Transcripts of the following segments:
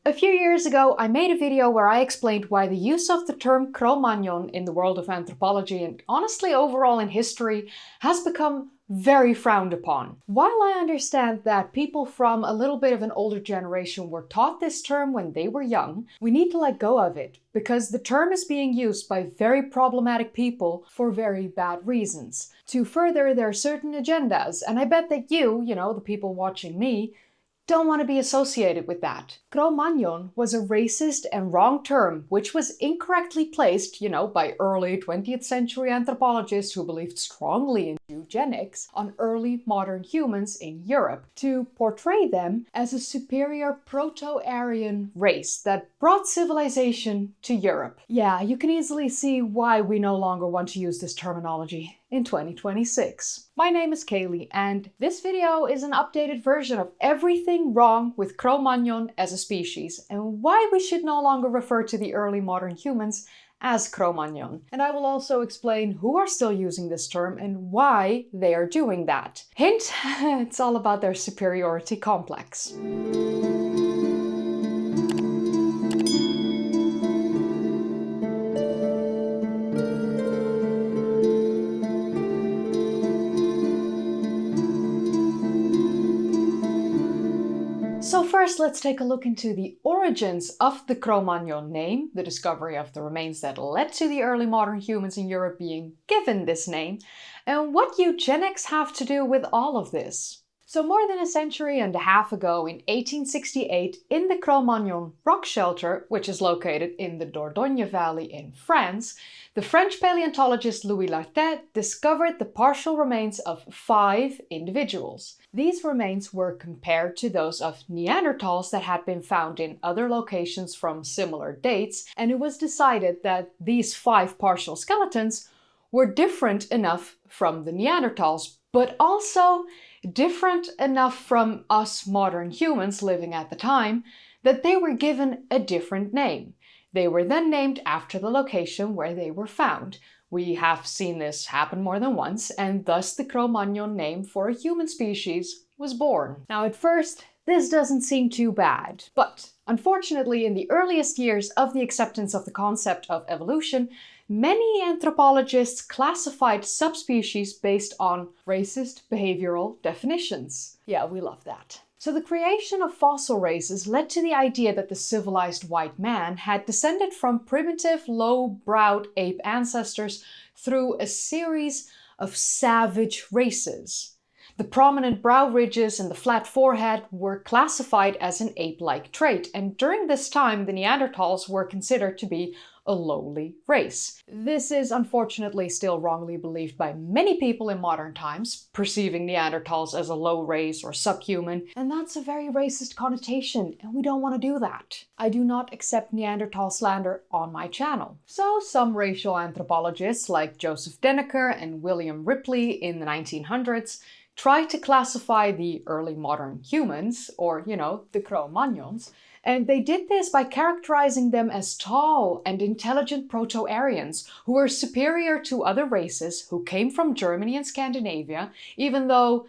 A few years ago, I made a video where I explained why the use of the term Cro-Magnon in the world of anthropology and honestly overall in history has become very frowned upon. While I understand that people from a little bit of an older generation were taught this term when they were young, we need to let go of it because the term is being used by very problematic people for very bad reasons, to further their certain agendas, and I bet that you, the people watching me, don't want to be associated with that. Cro-Magnon was a racist and wrong term, which was incorrectly placed, by early 20th century anthropologists who believed strongly in eugenics on early modern humans in Europe to portray them as a superior Proto-Aryan race that brought civilization to Europe. Yeah, you can easily see why we no longer want to use this terminology in 2026. My name is Kaylee, and this video is an updated version of everything wrong with Cro-Magnon as a species and why we should no longer refer to the early modern humans as Cro-Magnon. And I will also explain who are still using this term and why they are doing that. Hint, it's all about their superiority complex. So first, let's take a look into the origins of the Cro-Magnon name, the discovery of the remains that led to the early modern humans in Europe being given this name, and what eugenics have to do with all of this. So more than a century and a half ago, in 1868, in the Cro-Magnon rock shelter, which is located in the Dordogne Valley in France, the French paleontologist Louis Lartet discovered the partial remains of 5 individuals. These remains were compared to those of Neanderthals that had been found in other locations from similar dates, and it was decided that these 5 partial skeletons were different enough from the Neanderthals, but also different enough from us modern humans living at the time that they were given a different name. They were then named after the location where they were found. We have seen this happen more than once, and thus the Cro-Magnon name for a human species was born. Now at first, this doesn't seem too bad, but unfortunately in the earliest years of the acceptance of the concept of evolution, many anthropologists classified subspecies based on racist behavioral definitions. Yeah, we love that. So the creation of fossil races led to the idea that the civilized white man had descended from primitive, low-browed ape ancestors through a series of savage races. The prominent brow ridges and the flat forehead were classified as an ape-like trait, and during this time the Neanderthals were considered to be a lowly race. This is unfortunately still wrongly believed by many people in modern times, perceiving Neanderthals as a low race or subhuman, and that's a very racist connotation, and we don't want to do that. I do not accept Neanderthal slander on my channel. So some racial anthropologists like Joseph Denneker and William Ripley in the 1900s tried to classify the early modern humans, or, the Cro-Magnons, and they did this by characterizing them as tall and intelligent Proto-Aryans who were superior to other races who came from Germany and Scandinavia, even though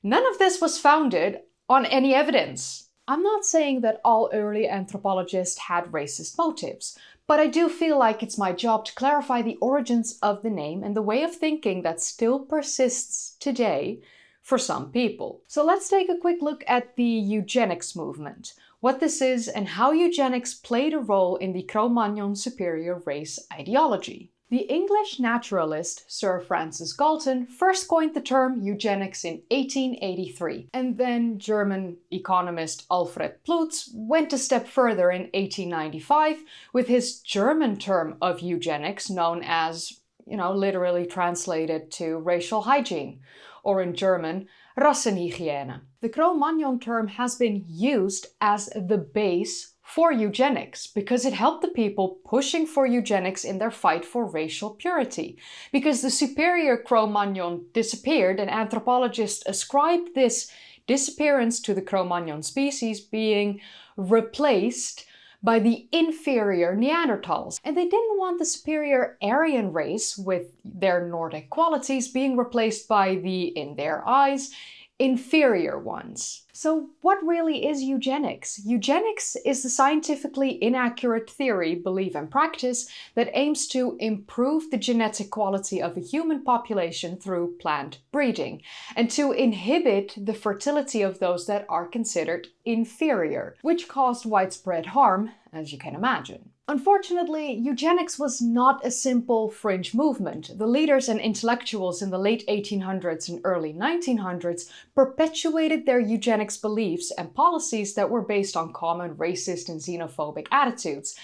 none of this was founded on any evidence. I'm not saying that all early anthropologists had racist motives, but I do feel like it's my job to clarify the origins of the name and the way of thinking that still persists today for some people. So let's take a quick look at the eugenics movement, what this is and how eugenics played a role in the Cro-Magnon superior race ideology. The English naturalist Sir Francis Galton first coined the term eugenics in 1883, and then German economist Alfred Plutz went a step further in 1895 with his German term of eugenics known as, literally translated to racial hygiene, or in German, Rassenhygiene. The Cro-Magnon term has been used as the base for eugenics because it helped the people pushing for eugenics in their fight for racial purity. Because the superior Cro-Magnon disappeared, and anthropologists ascribed this disappearance to the Cro-Magnon species being replaced by the inferior Neanderthals. And they didn't want the superior Aryan race with their Nordic qualities being replaced by the, in their eyes, inferior ones. So what really is eugenics? Eugenics is the scientifically inaccurate theory, belief and practice that aims to improve the genetic quality of a human population through plant breeding and to inhibit the fertility of those that are considered inferior, which caused widespread harm, as you can imagine. Unfortunately, eugenics was not a simple fringe movement. The leaders and intellectuals in the late 1800s and early 1900s perpetuated their eugenics beliefs and policies that were based on common racist and xenophobic attitudes.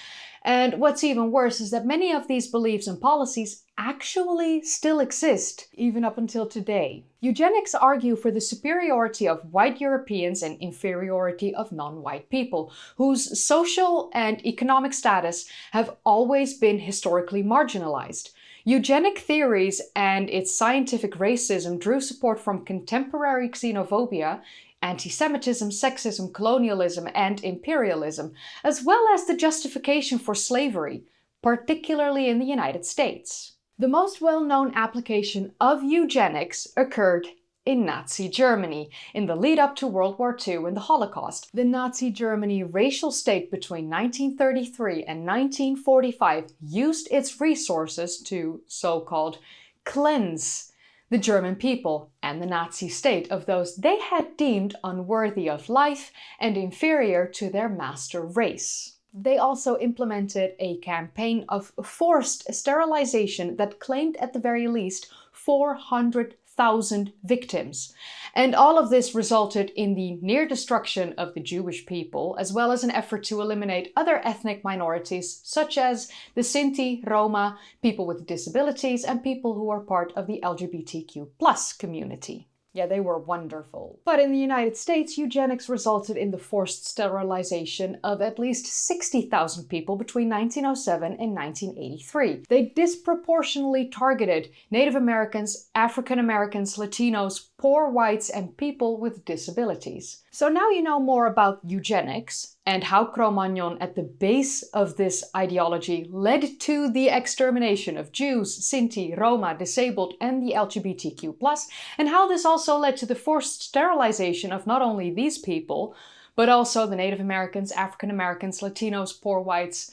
And what's even worse is that many of these beliefs and policies actually still exist, even up until today. Eugenics argue for the superiority of white Europeans and inferiority of non-white people, whose social and economic status have always been historically marginalized. Eugenic theories and its scientific racism drew support from contemporary xenophobia, anti-Semitism, sexism, colonialism, and imperialism, as well as the justification for slavery, particularly in the United States. The most well-known application of eugenics occurred in Nazi Germany, in the lead-up to World War II and the Holocaust. The Nazi Germany racial state between 1933 and 1945 used its resources to so-called cleanse the German people and the Nazi state of those they had deemed unworthy of life and inferior to their master race. They also implemented a campaign of forced sterilization that claimed at the very least 400,000 victims. And all of this resulted in the near destruction of the Jewish people, as well as an effort to eliminate other ethnic minorities, such as the Sinti, Roma, people with disabilities, and people who are part of the LGBTQ+ community. Yeah, they were wonderful. But in the United States, eugenics resulted in the forced sterilization of at least 60,000 people between 1907 and 1983. They disproportionately targeted Native Americans, African Americans, Latinos, poor whites, and people with disabilities. So now you know more about eugenics and how Cro-Magnon at the base of this ideology led to the extermination of Jews, Sinti, Roma, disabled, and the LGBTQ+, and how this also led to the forced sterilization of not only these people, but also the Native Americans, African Americans, Latinos, poor whites,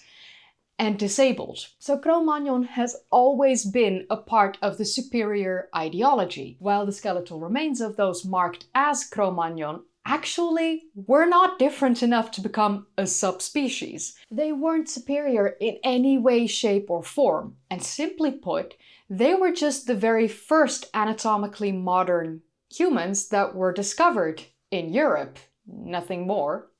and disabled. So Cro-Magnon has always been a part of the superior ideology, while the skeletal remains of those marked as Cro-Magnon actually were not different enough to become a subspecies. They weren't superior in any way, shape, or form, and simply put, they were just the very first anatomically modern humans that were discovered in Europe. Nothing more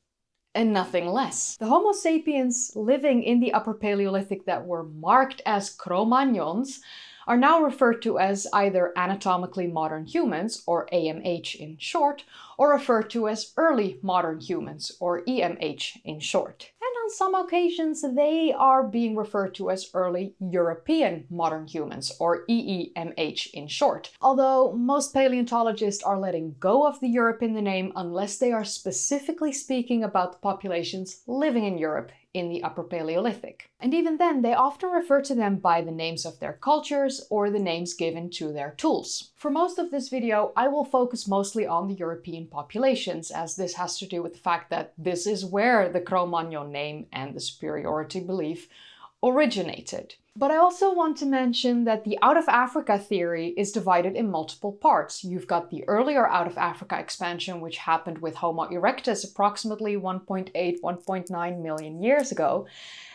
and nothing less. The Homo sapiens living in the Upper Paleolithic that were marked as Cro-Magnons are now referred to as either anatomically modern humans, or AMH in short, or referred to as early modern humans, or EMH in short. And on some occasions they are being referred to as early European modern humans, or EEMH in short. Although most paleontologists are letting go of the Europe in the name unless they are specifically speaking about the populations living in Europe in the Upper Paleolithic. And even then, they often refer to them by the names of their cultures or the names given to their tools. For most of this video, I will focus mostly on the European populations, as this has to do with the fact that this is where the Cro-Magnon name and the superiority belief originated. But I also want to mention that the out of Africa theory is divided in multiple parts. You've got the earlier out of Africa expansion, which happened with Homo erectus approximately 1.8–1.9 million years ago.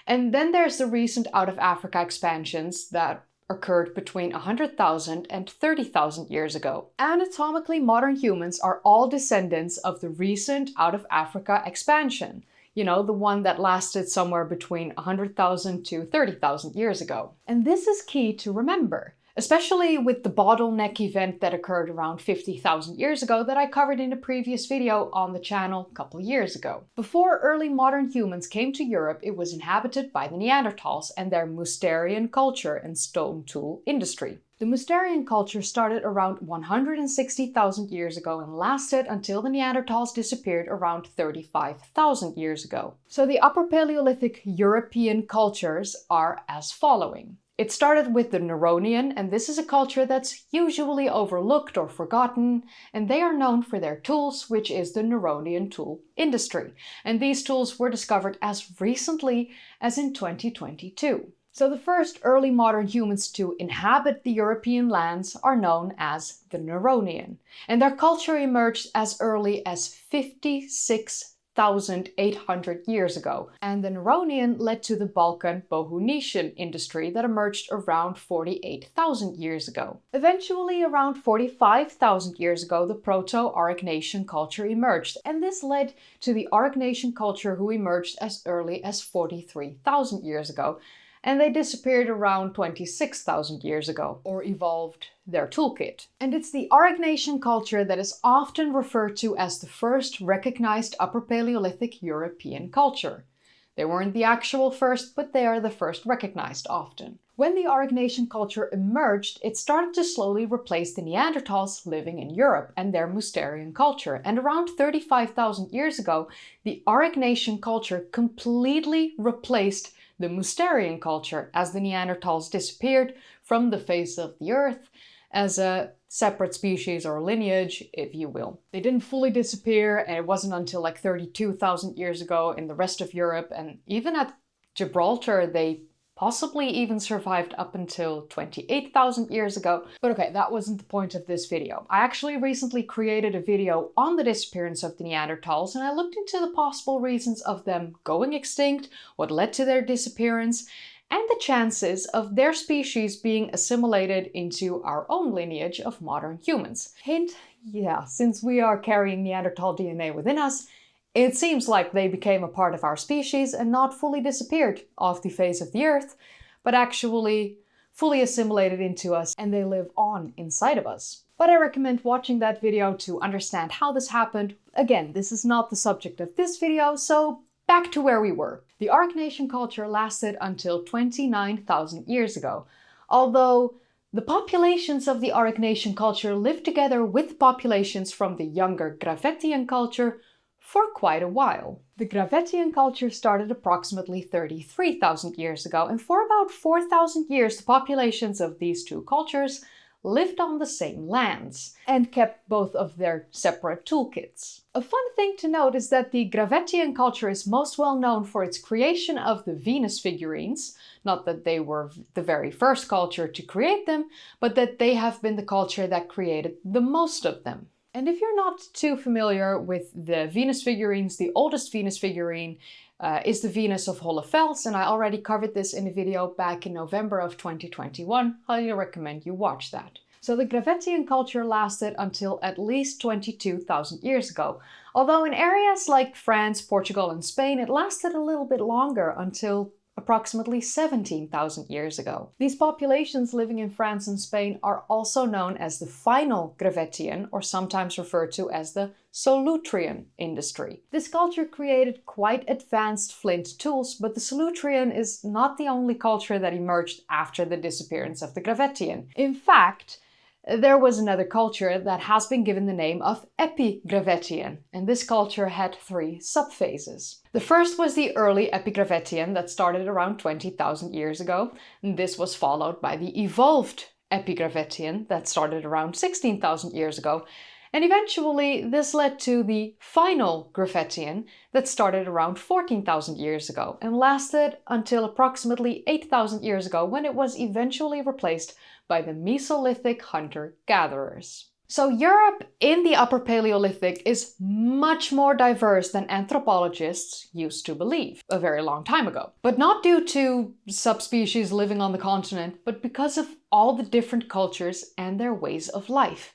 And then there's the recent out of Africa expansions that occurred between 100,000 and 30,000 years ago. Anatomically modern humans are all descendants of the recent out of Africa expansion. You know, the one that lasted somewhere between 100,000 to 30,000 years ago. And this is key to remember, especially with the bottleneck event that occurred around 50,000 years ago that I covered in a previous video on the channel a couple years ago. Before early modern humans came to Europe, it was inhabited by the Neanderthals and their Mousterian culture and stone tool industry. The Mousterian culture started around 160,000 years ago and lasted until the Neanderthals disappeared around 35,000 years ago. So the Upper Paleolithic European cultures are as following. It started with the Neronian, and this is a culture that's usually overlooked or forgotten, and they are known for their tools, which is the Neronian tool industry. And these tools were discovered as recently as in 2022. So the first early modern humans to inhabit the European lands are known as the Neronian, and their culture emerged as early as 56,800 years ago. And the Neronian led to the Balkan Bohunician industry that emerged around 48,000 years ago. Eventually, around 45,000 years ago, the Proto-Aryan culture emerged, and this led to the Aryan culture who emerged as early as 43,000 years ago. And they disappeared around 26,000 years ago, or evolved their toolkit. And it's the Aryan culture that is often referred to as the first recognized Upper Paleolithic European culture. They weren't the actual first, but they are the first recognized often. When the Aryan culture emerged, it started to slowly replace the Neanderthals living in Europe and their Mousterian culture. And around 35,000 years ago, the Aryan culture completely replaced the Mousterian culture as the Neanderthals disappeared from the face of the earth as a separate species or lineage, if you will. They didn't fully disappear, and it wasn't until like 32,000 years ago in the rest of Europe, and even at Gibraltar they possibly even survived up until 28,000 years ago. But okay, that wasn't the point of this video. I actually recently created a video on the disappearance of the Neanderthals, and I looked into the possible reasons of them going extinct, what led to their disappearance, and the chances of their species being assimilated into our own lineage of modern humans. Hint, yeah, since we are carrying Neanderthal DNA within us, it seems like they became a part of our species and not fully disappeared off the face of the earth, but actually fully assimilated into us, and they live on inside of us. But I recommend watching that video to understand how this happened. Again, this is not the subject of this video, so back to where we were. The Aryan culture lasted until 29,000 years ago, although the populations of the Aryan culture lived together with populations from the younger Gravettian culture for quite a while. The Gravettian culture started approximately 33,000 years ago, and for about 4,000 years the populations of these two cultures lived on the same lands and kept both of their separate toolkits. A fun thing to note is that the Gravettian culture is most well known for its creation of the Venus figurines, not that they were the very first culture to create them, but that they have been the culture that created the most of them. And if you're not too familiar with the Venus figurines, the oldest Venus figurine is the Venus of Hollefels, and I already covered this in a video back in November of 2021. Highly recommend you watch that. So the Gravettian culture lasted until at least 22,000 years ago, although in areas like France, Portugal, and Spain it lasted a little bit longer, until approximately 17,000 years ago. These populations living in France and Spain are also known as the final Gravettian, or sometimes referred to as the Solutrean industry. This culture created quite advanced flint tools, but the Solutrean is not the only culture that emerged after the disappearance of the Gravettian. In fact, there was another culture that has been given the name of Epigravettian, and this culture had three subphases. The first was the early Epigravettian that started around 20,000 years ago, and this was followed by the evolved Epigravettian that started around 16,000 years ago, and eventually this led to the final Gravettian that started around 14,000 years ago and lasted until approximately 8,000 years ago, when it was eventually replaced by the Mesolithic hunter-gatherers. So Europe in the Upper Paleolithic is much more diverse than anthropologists used to believe a very long time ago. But not due to subspecies living on the continent, but because of all the different cultures and their ways of life.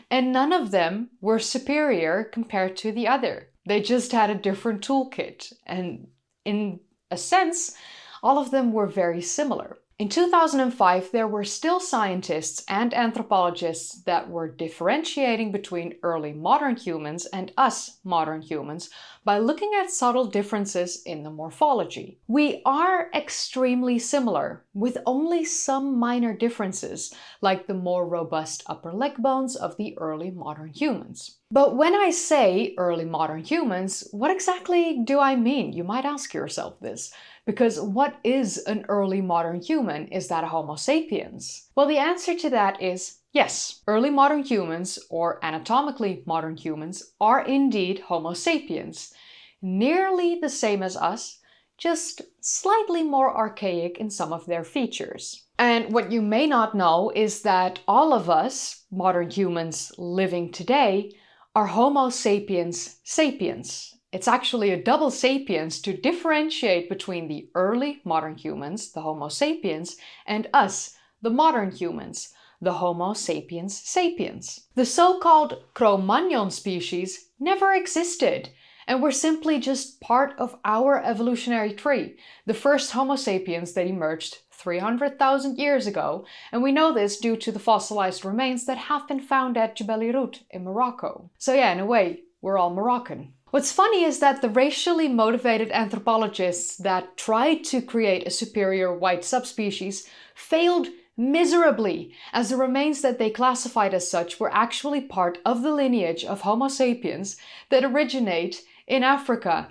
And none of them were superior compared to the other. They just had a different toolkit, and in a sense, all of them were very similar. In 2005, there were still scientists and anthropologists that were differentiating between early modern humans and us modern humans, by looking at subtle differences in the morphology. We are extremely similar, with only some minor differences, like the more robust upper leg bones of the early modern humans. But when I say early modern humans, what exactly do I mean? You might ask yourself this. Because what is an early modern human? Is that a Homo sapiens? Well, the answer to that is yes. Early modern humans, or anatomically modern humans, are indeed Homo sapiens. Nearly the same as us, just slightly more archaic in some of their features. And what you may not know is that all of us, modern humans living today, are Homo sapiens sapiens. It's actually a double sapiens to differentiate between the early modern humans, the Homo sapiens, and us, the modern humans, the Homo sapiens sapiens. The so-called Cro-Magnon species never existed, and were simply just part of our evolutionary tree, the first Homo sapiens that emerged 300,000 years ago, and we know this due to the fossilized remains that have been found at Jebel Irhoud in Morocco. So yeah, in a way, we're all Moroccan. What's funny is that the racially motivated anthropologists that tried to create a superior white subspecies failed miserably, as the remains that they classified as such were actually part of the lineage of Homo sapiens that originate in Africa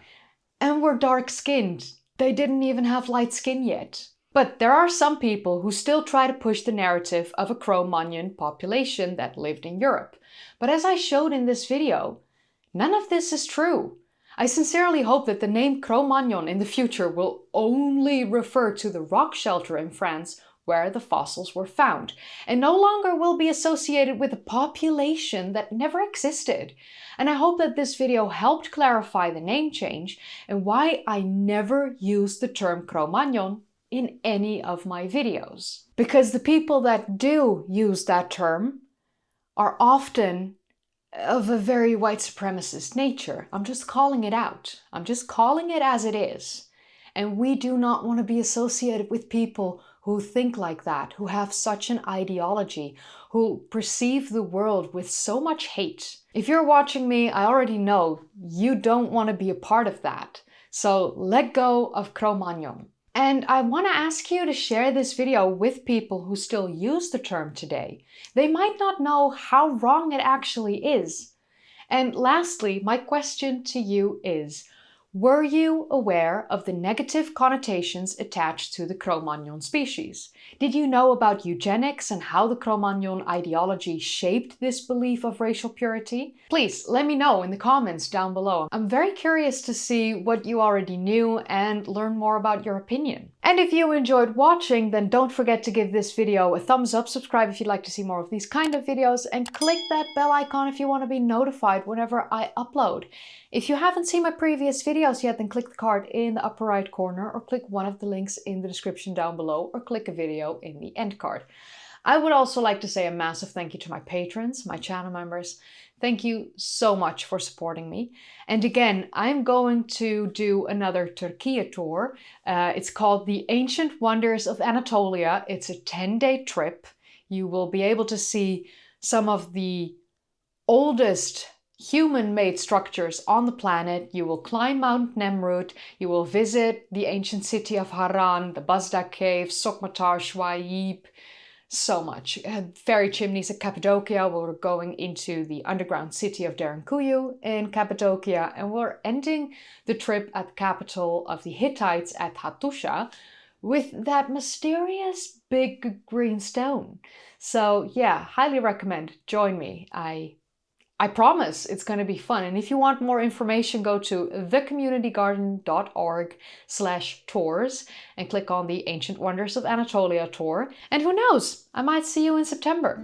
and were dark-skinned. They didn't even have light skin yet. But there are some people who still try to push the narrative of a Cro-Magnon population that lived in Europe. But as I showed in this video, none of this is true. I sincerely hope that the name Cro-Magnon in the future will only refer to the rock shelter in France where the fossils were found, and no longer will be associated with a population that never existed. And I hope that this video helped clarify the name change and why I never use the term Cro-Magnon in any of my videos. Because the people that do use that term are often of a very white supremacist nature. I'm just calling it out. I'm just calling it as it is. And we do not want to be associated with people who think like that, who have such an ideology, who perceive the world with so much hate. If you're watching me, I already know you don't want to be a part of that. So let go of Cro-Magnon. And I want to ask you to share this video with people who still use the term today. They might not know how wrong it actually is. And lastly, my question to you is, were you aware of the negative connotations attached to the Cro-Magnon species? Did you know about eugenics and how the Cro-Magnon ideology shaped this belief of racial purity? Please let me know in the comments down below. I'm very curious to see what you already knew and learn more about your opinion. And if you enjoyed watching, then don't forget to give this video a thumbs up, subscribe if you'd like to see more of these kind of videos, and click that bell icon if you want to be notified whenever I upload. If you haven't seen my previous videos yet, then click the card in the upper right corner, or click one of the links in the description down below, or click a video in the end card. I would also like to say a massive thank you to my patrons, my channel members. Thank you so much for supporting me. And again, I'm going to do another Turkey tour. It's called The Ancient Wonders of Anatolia. It's a 10-day trip. You will be able to see some of the oldest human-made structures on the planet. You will climb Mount Nemrut, you will visit the ancient city of Haran, the Bazda Cave, Sokmatar, Shuaib, so much. Fairy chimneys at Cappadocia. We're going into the underground city of Derinkuyu in Cappadocia, and we're ending the trip at the capital of the Hittites at Hattusha with that mysterious big green stone. So yeah, highly recommend. Join me. I promise it's going to be fun. And if you want more information, go to thecommunitygarden.org/tours and click on the Ancient Wonders of Anatolia tour. And who knows, I might see you in September.